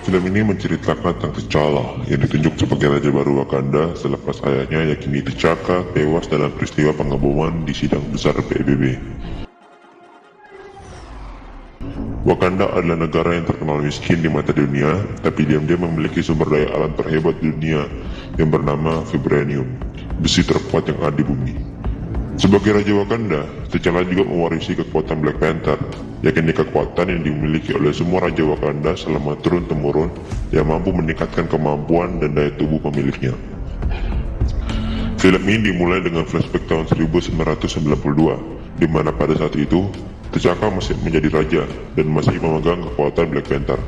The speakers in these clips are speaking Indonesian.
Film ini menceritakan tentang T'Challa yang ditunjuk sebagai Raja baru Wakanda selepas ayahnya yakni T'Chaka tewas dalam peristiwa pengeboman di sidang besar PBB. Wakanda adalah negara yang terkenal miskin di mata dunia, tapi diam-diam memiliki sumber daya alam terhebat di dunia yang bernama Vibranium, besi terkuat yang ada di bumi. Sebagai Raja Wakanda, T'Challa juga mewarisi kekuatan Black Panther, yakni kekuatan yang dimiliki oleh semua Raja Wakanda selama turun-temurun yang mampu meningkatkan kemampuan dan daya tubuh pemiliknya. Film ini dimulai dengan flashback tahun 1992, di mana pada saat itu, T'Chaka masih menjadi raja dan masih memegang kekuatan Black Panther.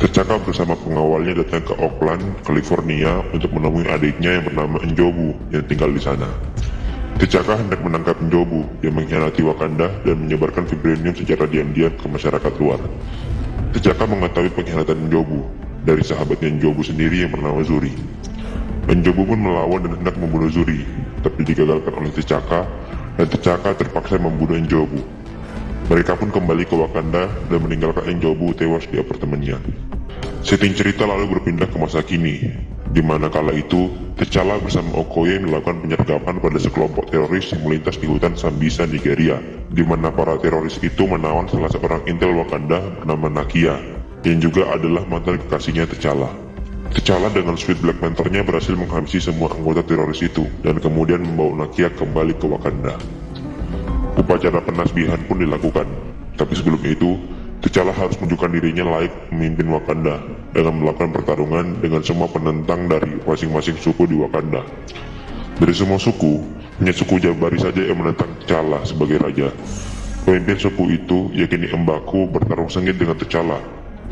T'Chaka bersama pengawalnya datang ke Oakland, California untuk menemui adiknya yang bernama N'Jobu yang tinggal di sana. T'Chaka hendak menangkap N'Jobu yang mengkhianati Wakanda dan menyebarkan vibranium secara diam-diam ke masyarakat luar. T'Chaka mengetahui pengkhianatan N'Jobu dari sahabatnya N'Jobu sendiri yang bernama Zuri. N'Jobu pun melawan dan hendak membunuh Zuri, tapi digagalkan oleh T'Chaka dan T'Chaka terpaksa membunuh N'Jobu. Mereka pun kembali ke Wakanda dan meninggalkan N'Jobu tewas di apartemennya. Setting cerita lalu berpindah ke masa kini, di mana kala itu T'Challa bersama Okoye melakukan penyergapan pada sekelompok teroris yang melintas di hutan Sambisa, Nigeria, di mana para teroris itu menawan salah seorang intel Wakanda bernama Nakia, yang juga adalah mantan kekasihnya T'Challa. T'Challa dengan Sweet Black Panther-nya berhasil menghabisi semua anggota teroris itu, dan kemudian membawa Nakia kembali ke Wakanda. Upacara penasbihan pun dilakukan, tapi sebelum itu, T'Challa harus menunjukkan dirinya layak memimpin Wakanda dengan melakukan pertarungan dengan semua penentang dari masing-masing suku di Wakanda. Dari semua suku, hanya suku Jabari saja yang menentang T'Challa sebagai raja. Pemimpin suku itu, yakni M'Baku, bertarung sengit dengan T'Challa,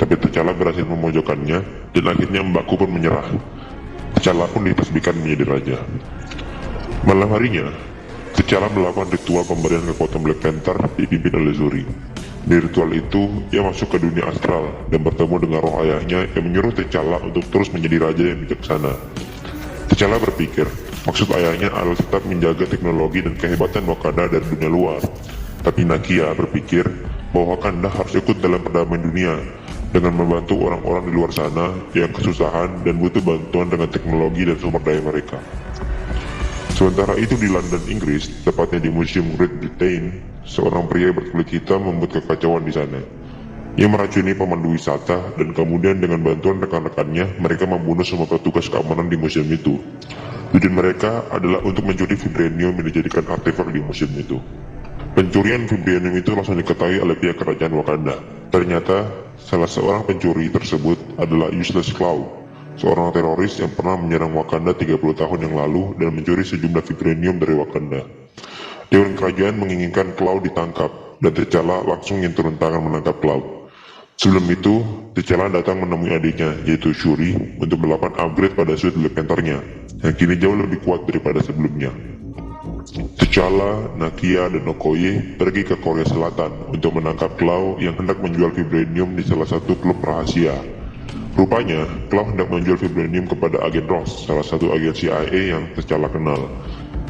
tapi T'Challa berhasil memojokkannya dan akhirnya M'Baku pun menyerah. T'Challa pun ditasbihkan menjadi raja. Malam harinya, T'Challa melakukan ritual pemberian kekuatan Black Panther dipimpin oleh Zuri. Di ritual itu, ia masuk ke dunia astral dan bertemu dengan roh ayahnya yang menyuruh T'Challa untuk terus menjadi raja yang bijaksana. T'Challa berpikir, maksud ayahnya adalah tetap menjaga teknologi dan kehebatan Wakanda dari dunia luar. Tapi Nakia berpikir bahwa Wakanda harus ikut dalam perdamaian dunia dengan membantu orang-orang di luar sana yang kesusahan dan butuh bantuan dengan teknologi dan sumber daya mereka. Sementara itu di London, Inggris, tepatnya di Museum Great Britain, seorang pria berkulit hitam membuat kekacauan di sana. Ia meracuni pemandu wisata dan kemudian dengan bantuan rekan-rekannya, mereka membunuh semua petugas keamanan di museum itu. Tujuan mereka adalah untuk mencuri vibranium yang dijadikan artefak di museum itu. Pencurian vibranium itu langsung diketahui oleh pihak kerajaan Wakanda. Ternyata, salah seorang pencuri tersebut adalah Useless Cloud, seorang teroris yang pernah menyerang Wakanda 30 tahun yang lalu dan mencuri sejumlah vibranium dari Wakanda. Dewan kerajaan menginginkan Cloud ditangkap, dan T'Challa langsung yang turun tangan menangkap Cloud. Sebelum itu, T'Challa datang menemui adiknya, yaitu Shuri, untuk melakukan upgrade pada Sweet Black Panther-nya, yang kini jauh lebih kuat daripada sebelumnya. T'Challa, Nakia, dan Okoye pergi ke Korea Selatan untuk menangkap Cloud yang hendak menjual vibranium di salah satu klub rahasia. Rupanya, Cloud hendak menjual vibranium kepada agen Ross, salah satu agen CIA yang T'Challa kenal.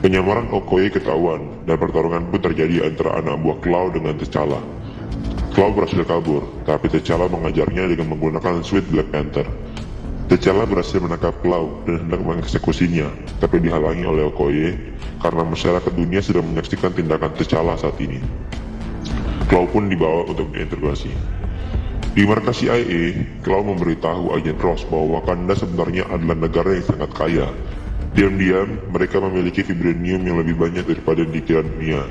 Penyamaran Okoye ketahuan, dan pertarungan pun terjadi antara anak buah Cloud dengan T'Challa. Cloud berhasil kabur, tapi T'Challa mengajarnya dengan menggunakan Sweet Black Panther. T'Challa berhasil menangkap Cloud dan hendak mengeksekusinya, tapi dihalangi oleh Okoye karena masyarakat dunia sedang menyaksikan tindakan T'Challa saat ini. Cloud pun dibawa untuk diinterogasi. Di markas CIA, Cloud memberitahu agen Ross bahwa Wakanda sebenarnya adalah negara yang sangat kaya. Diam-diam, mereka memiliki vibranium yang lebih banyak daripada di dunia.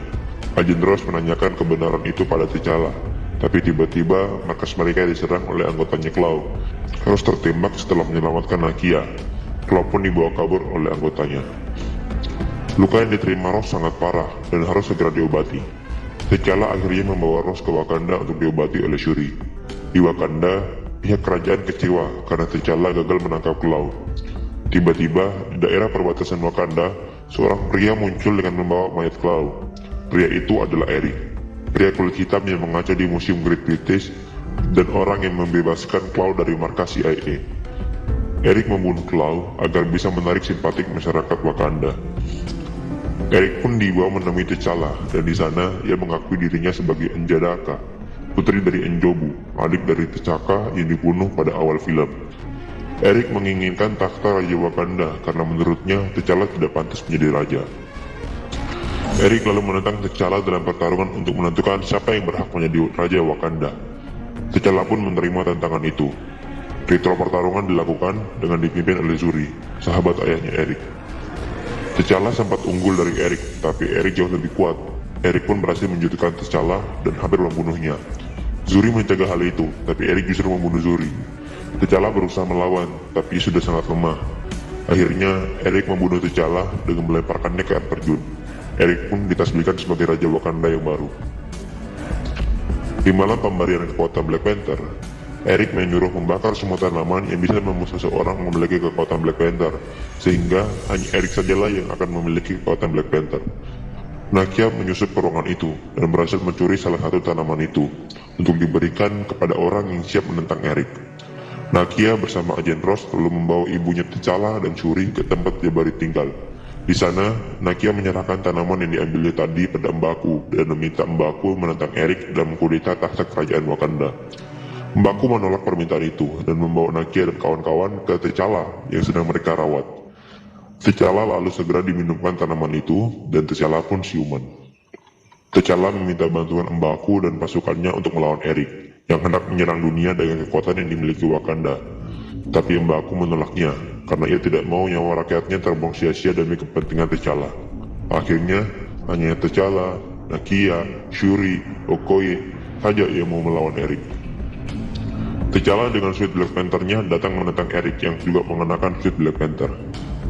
Agen Ross menanyakan kebenaran itu pada T'Challa, tapi tiba-tiba markas mereka diserang oleh anggotanya Cloud. Ross tertembak setelah menyelamatkan Nakia. Cloud pun dibawa kabur oleh anggotanya. Luka yang diterima Ross sangat parah dan harus segera diobati. T'Challa akhirnya membawa Ross ke Wakanda untuk diobati oleh Shuri. Di Wakanda, pihak kerajaan kecewa karena T'Challa gagal menangkap Cloud. Tiba-tiba, di daerah perbatasan Wakanda, seorang pria muncul dengan membawa mayat Cloud. Pria itu adalah Eric, pria kulit hitam yang mengaca di Museum Great British dan orang yang membebaskan Cloud dari markas CIA. Eric membunuh Cloud agar bisa menarik simpatik masyarakat Wakanda. Eric pun dibawa menemui T'Challa dan di sana ia mengakui dirinya sebagai N'Jadaka, putri dari Enjobu, adik dari T'Chaka yang dibunuh pada awal film. Eric menginginkan takhta Raja Wakanda karena menurutnya T'Challa tidak pantas menjadi raja. Eric lalu menentang T'Challa dalam pertarungan untuk menentukan siapa yang berhak menjadi Raja Wakanda. T'Challa pun menerima tantangan itu. Ritual pertarungan dilakukan dengan dipimpin oleh Shuri, sahabat ayahnya Eric. T'Challa sempat unggul dari Eric, tapi Eric jauh lebih kuat. Eric pun berhasil menjatuhkan T'Challa dan hampir membunuhnya. Shuri mencegah hal itu, tapi Eric justru membunuh Shuri. T'Challa berusaha melawan, tapi sudah sangat lemah. Akhirnya, Eric membunuh T'Challa dengan melemparkannya ke air terjun. Eric pun ditasbihkan sebagai Raja Wakanda yang baru. Di malam pemberian kekuatan Black Panther, Eric menyuruh membakar semua tanaman yang bisa membuat seseorang memiliki kekuatan Black Panther, sehingga hanya Eric sajalah yang akan memiliki kekuatan Black Panther. Nakia menyusup ke ruangan itu dan berhasil mencuri salah satu tanaman itu untuk diberikan kepada orang yang siap menentang Eric. Nakia bersama Agen Ross lalu membawa ibunya T'Challa dan Shuri ke tempat dia baru tinggal. Di sana, Nakia menyerahkan tanaman yang diambilnya tadi pada Mbaku dan meminta Mbaku menentang Eric dan mengkudeta takhta kerajaan Wakanda. Mbaku menolak permintaan itu dan membawa Nakia dan kawan-kawan ke T'Challa yang sedang mereka rawat. T'Challa lalu segera diminumkan tanaman itu dan T'Challa pun siuman. T'Challa meminta bantuan Mbaku dan pasukannya untuk melawan Eric yang hendak menyerang dunia dengan kekuatan yang dimiliki Wakanda. Tapi Mbaku menolaknya karena ia tidak mau nyawa rakyatnya terbuang sia-sia demi kepentingan T'Challa. Akhirnya, hanya T'Challa, Nakia, Shuri, Okoye saja yang mau melawan Eric. T'Challa dengan suit Black Panther-nya datang menentang Eric yang juga mengenakan suit Black Panther.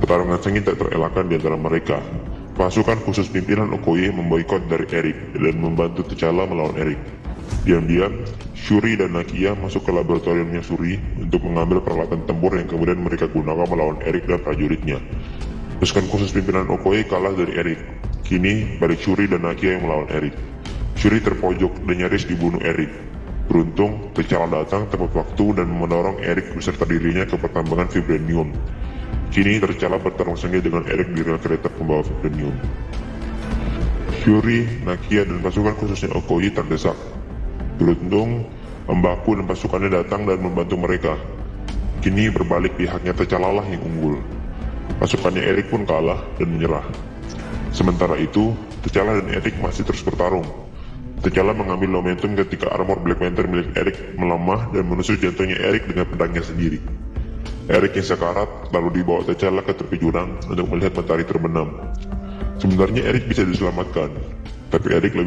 Pertarungan sengit tak terelakkan di antara mereka. Pasukan khusus pimpinan Okoye memboikot dari Eric dan membantu T'Challa melawan Eric. Diam-diam, Shuri dan Nakia masuk ke laboratoriumnya Shuri untuk mengambil peralatan tempur yang kemudian mereka gunakan melawan Eric dan prajuritnya. Pasukan khusus pimpinan Okoye kalah dari Eric. Kini, balik Shuri dan Nakia yang melawan Eric. Shuri terpojok dan nyaris dibunuh Eric. Beruntung, T'Challa datang tepat waktu dan mendorong Eric beserta dirinya ke pertambangan vibranium. Kini, T'Challa bertarung sengit dengan Eric di rel kereta pembawa vibranium. Shuri, Nakia, dan pasukan khususnya Okoye terdesak. Beruntung, Mbaku dan pasukannya datang dan membantu mereka. Kini berbalik pihaknya T'Challa lah yang unggul. Pasukannya Eric pun kalah dan menyerah. Sementara itu, T'Challa dan Eric masih terus bertarung. T'Challa mengambil momentum ketika armor Black Panther milik Eric melemah dan menusuk jantungnya Eric dengan pedangnya sendiri. Eric yang sekarat lalu dibawa T'Challa ke tepi jurang untuk melihat matahari terbenam. Sebenarnya Eric bisa diselamatkan, tapi Eric lebih